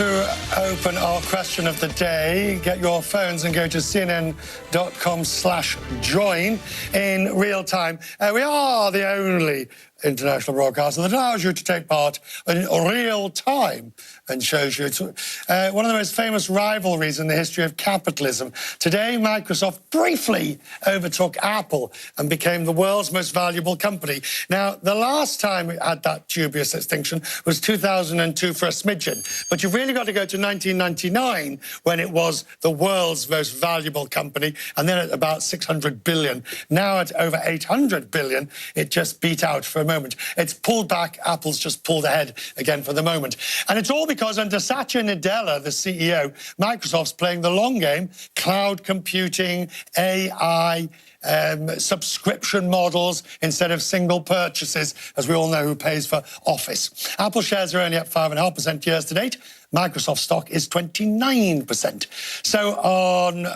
to open our question of the day. Get your phones and go to cnn.com/join in real time. We are the only international broadcaster that allows you to take part in real time and shows you it's one of the most famous rivalries in the history of capitalism. Today, Microsoft briefly overtook Apple and became the world's most valuable company. Now, the last time we had that dubious distinction was 2002 for a smidgen, but you've really got to go to 1999 when it was the world's most valuable company, and then at about 600 billion. Now at over 800 billion, it just beat out for a moment. It's pulled back. Apple's just pulled ahead again for the moment. And it's all because under Satya Nadella, the CEO, Microsoft's playing the long game. Cloud computing, AI, subscription models instead of single purchases, as we all know who pays for Office. Apple shares are only up 5.5% years to date. Microsoft stock is 29%. So on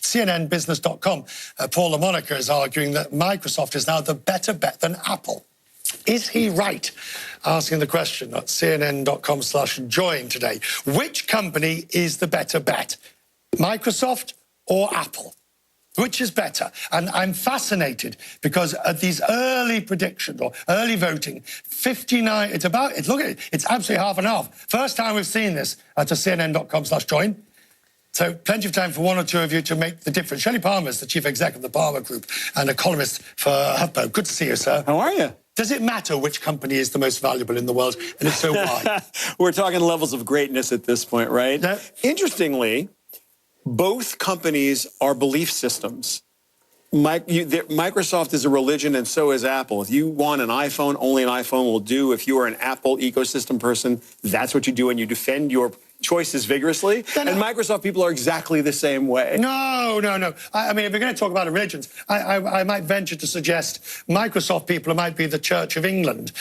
CNNBusiness.com, Paul LaMonica is arguing that Microsoft is now the better bet than Apple. Is he right? Asking the question at cnn.com/join today. Which company is the better bet? Microsoft or Apple? Which is better? And I'm fascinated because at these early predictions or early voting, 59, look at it, it's absolutely half and half. First time we've seen this at cnn.com/join. So plenty of time for one or two of you to make the difference. Shelly Palmer is the chief exec of the Palmer Group and a columnist for HuffPo. Good to see you, sir. How are you? Does it matter which company is the most valuable in the world? And if so, why? We're talking levels of greatness at this point, right? Yeah. Interestingly, both companies are belief systems. Microsoft is a religion, and so is Apple. If you want an iPhone, only an iPhone will do. If you are an Apple ecosystem person, that's what you do, and you defend your choices vigorously. And Microsoft people are exactly the same way. No. I mean, if we're going to talk about religions, I might venture to suggest Microsoft people might be the Church of England.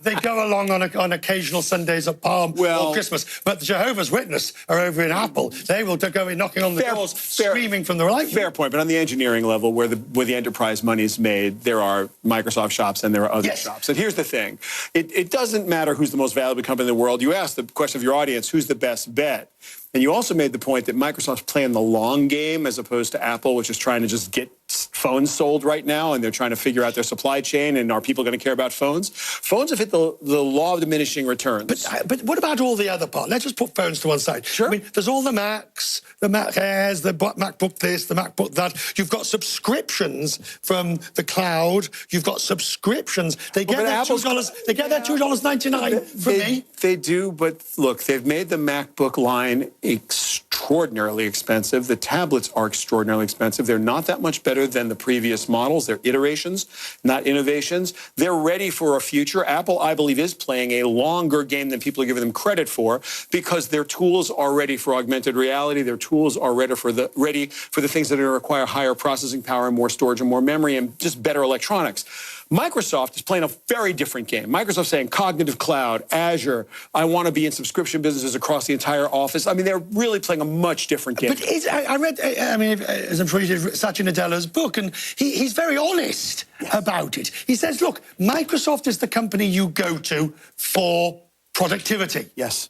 They go along on occasional Sundays at Palm or Christmas, but the Jehovah's Witness are over in Apple. They will go in knocking on the doors, screaming from the right. Fair point, but on the engineering level, where the enterprise money is made, there are Microsoft shops and there are other shops. And here's the thing: it doesn't matter who's the most valuable company in the world. You asked the question of your audience, who's the best bet? And you also made the point that Microsoft's playing the long game as opposed to Apple, which is trying to just get phones sold right now, and they're trying to figure out their supply chain, and are people going to care about phones? Phones have hit the law of diminishing returns. But what about all the other part? Let's just put phones to one side. Sure. I mean, there's all the Macs, the Mac Airs, the MacBook this, the MacBook that. You've got subscriptions from the cloud. You've got subscriptions. They get their $2. They get their $2.99 from me. They do, but look, they've made the MacBook line extraordinarily expensive. The tablets are extraordinarily expensive. They're not that much better than the previous models. They're iterations, not innovations. They're ready for a future. Apple, I believe, is playing a longer game than people are giving them credit for, because their tools are ready for augmented reality. Their tools are ready for the things that are going to require higher processing power and more storage and more memory and just better electronics. Microsoft is playing a very different game. Microsoft's saying cognitive cloud, Azure, I want to be in subscription businesses across the entire office. I mean, they're really playing a much different game. But I read, as I'm sure you did, Satya Nadella's book, and he's very honest about it. He says, look, Microsoft is the company you go to for productivity. Yes.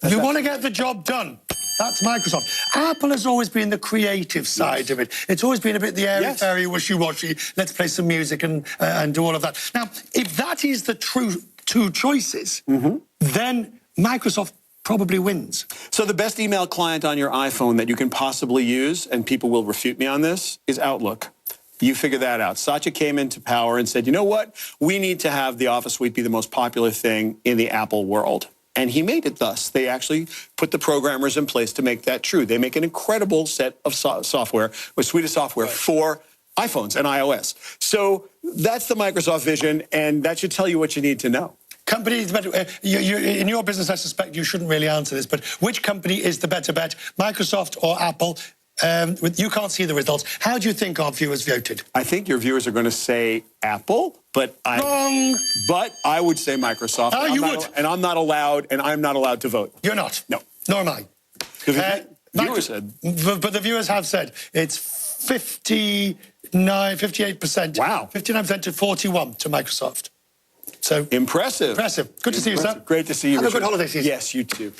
You want to get the job done. That's Microsoft. Apple has always been the creative side of it. It's always been a bit the airy-fairy, wishy-washy, let's play some music and do all of that. Now, if that is the true two choices, then Microsoft probably wins. So the best email client on your iPhone that you can possibly use, and people will refute me on this, is Outlook. You figure that out. Satya came into power and said, you know what? We need to have the Office Suite be the most popular thing in the Apple world. And he made it thus. They actually put the programmers in place to make that true. They make an incredible set of software, a suite of software for iPhones and iOS. So that's the Microsoft vision, and that should tell you what you need to know. Companies, in your business, I suspect you shouldn't really answer this, but which company is the better bet, Microsoft or Apple? You can't see the results. How do you think our viewers voted? I think your viewers are going to say Apple, but Wrong. But I would say Microsoft. Oh, you would. And I'm not allowed to vote. You're not? No. Nor am I. Viewers said. But the viewers have said it's 58%. Wow. 59% to 41% to Microsoft. So impressive. Impressive. Good to see you, sir. Great to see you. Have a Richard. good holiday season. Yes, you too.